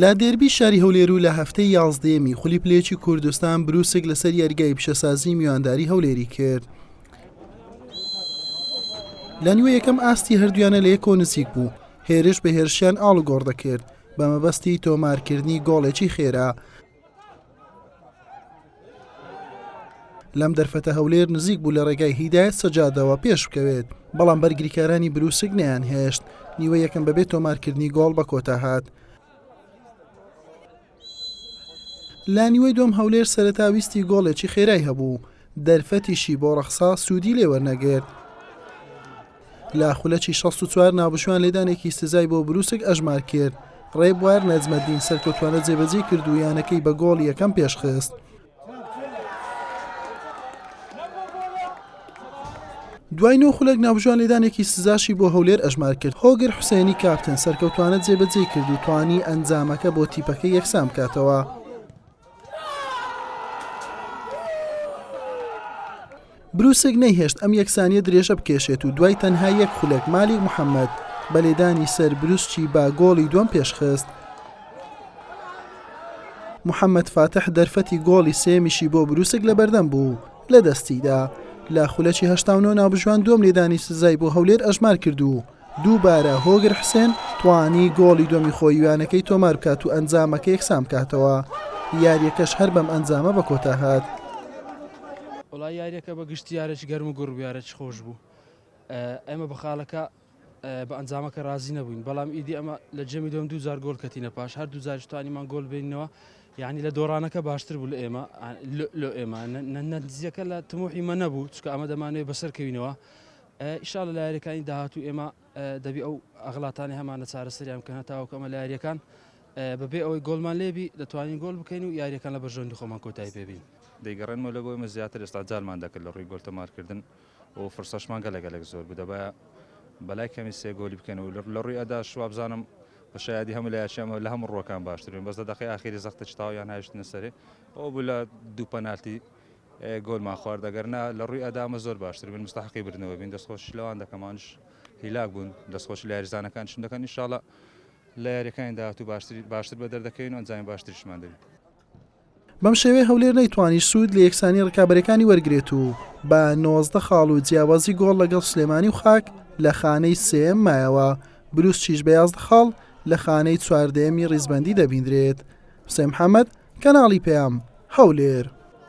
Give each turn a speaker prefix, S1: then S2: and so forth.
S1: لا دێربی شاری هەولێر و لە هەفتەی 11 خولی پلێکی کوردستان بروسێک لەسەر یاریگای پیشەسازی میوانداری هەولێری کرد. لە نیوە یەکەم ئاستی هەردوویانە لە یەکۆ نزیک بوو، هێرش بە هێرشیان ئاڵ و گۆڕ دەکرد بە مەبەستی تۆمارکردنی گۆڵێکی خێرا. لەم دەرفەتە هەولێر نزیک بوو لە ڕێگای هیدایەت سەجادەوە پێش بکەوێت، بەڵام بەرگریکارانی بروسک نیان هێشت. نیوە یەکەم بەبێت تۆمارکردنی گۆڵ بە کۆتا هات. لا نیوەی دوم هەولێر سەرەتاویستی گۆڵێکی خێرای هەبوو، دەرفەتیشی بۆ ڕەخسا سوودی لێوەرنەگرت. لا خولەکی 64 ناوبشوان لێدانێکی سزای بۆ بروسک ئەژمار کرد. ڕێبوار نەجمەدین سەرکەوتوانە جێبەجێ کرد و یانەکەی بە گۆڵ یەکەم پێشخست. دوای نۆ خولەک ناوبژوان لێدانێکی سزاشی بۆ هەولێر ئەژمار کرد. هۆگر حوسێنی کاپتن سەرکەوتوانە جێبەجێ کرد و توانی ئەنجامەکە بۆ تیپەکە یەکسان بکاتەوە. بروسک نەیهێشت ئەم یەکسانیە درێژە بکێشێت و دوای تەنها یەک خولەک مالیک محەممەد بە لێدانی سەر بروسچی با گۆڵی دوم پێشخست. محەممەد فاتح دەرفەتی گۆڵی سێمیشی بۆ بروسک لە بەردەم بوو لە دەستیدا. لا خولەکی 89 ناوبژوان دوم لێدانی سزای بۆ هەولێر ئەژمار کرد و دووبارە هۆگر حسێن توانی گۆڵی دومی خۆیوانەکەی تۆمار بکات و ئەنجامەکە یەکسان بکاتەوە. یاریەکەش هەر بەم ئەنجامە بە کۆتا هات.
S2: وڵای یاریەکە بە گشتی یارێکی گەرم و گوڕ یارێکی خۆش بوو. ئێمە بە خاڵەکە بە ئەنجامەکە رازی نەبووین، بەڵام ئیدی ئەمە لە جەمی دوم 2000 گۆڵ کەتینە پاش هەر 2000 توانیمان گۆڵ بینەوە. یعنی لە دۆڕانەکە باشتر بوو لە ئێمە نەتیجەکە لە تموحی مە نەبوو، چکە ئەمە دەمانوێت بەسەرکەوینەوە. ئیشاڵە لە یاریەکانی داهاتوو ئێمە دەبی ئەو ئەغڵاتانی هەمانە چارەسەریان بکەن هەتاوەکو ئەمە لە یاریەکان بەبێ ئەوەی گۆڵمان لێبی دەتوانین گۆڵ بکەین و یاریەکان لە بەرژەوەندی خۆمان کۆتایی پێبین.
S3: دەیگەڕێنمەوە لە بۆ ئێمە زیاتر ئێستا جالمان دەکرد لە ڕووی گۆڵ تۆمارکردن و فرسەشمان گەلێک زۆر بوو. دەبایە بەلای کەمی سێ گۆلی بکەن و لە ڕووی ئەدا شوابزانم بە شایدی هەموو لایەشەمە لە هەموو ڕۆکان باشترین بەس دەقی ئاخیری زەختە چتاویان هایشتنە سەرێ ئەو بوو لە دوو پەنالتی گۆلمان خوارد. ئەگەرنا لە ڕووی ئەدامە زۆر باشتر بن مستحقی برنەوە بین. دەستخۆش لەوان دەکەمانش هیلاک بوون، دەستخۆش لە یاریزانەکان شم دەکەن. ئینشاڵە لە یاریەکانی داهاتوو باشتر بە دەردەکەین و ئەنجامی باشتریشمان دەبین.
S1: بەم شێوەیە هەولێر نەیتوانی سوود لە یەکسانی ڕکابەرەکانی وەرگێت و بە 19 خاڵ و جیاوازی گۆڵ لەگەڵ سلێمانی و خاک لە خانەی سێم مایەوە. بروسچیش بە 11 خاڵ لە خانەی چواردەیەمی ڕیزبەندی دەبیندرێت. حوسێن محەممەد، کەناڵی پێام، هەولێر.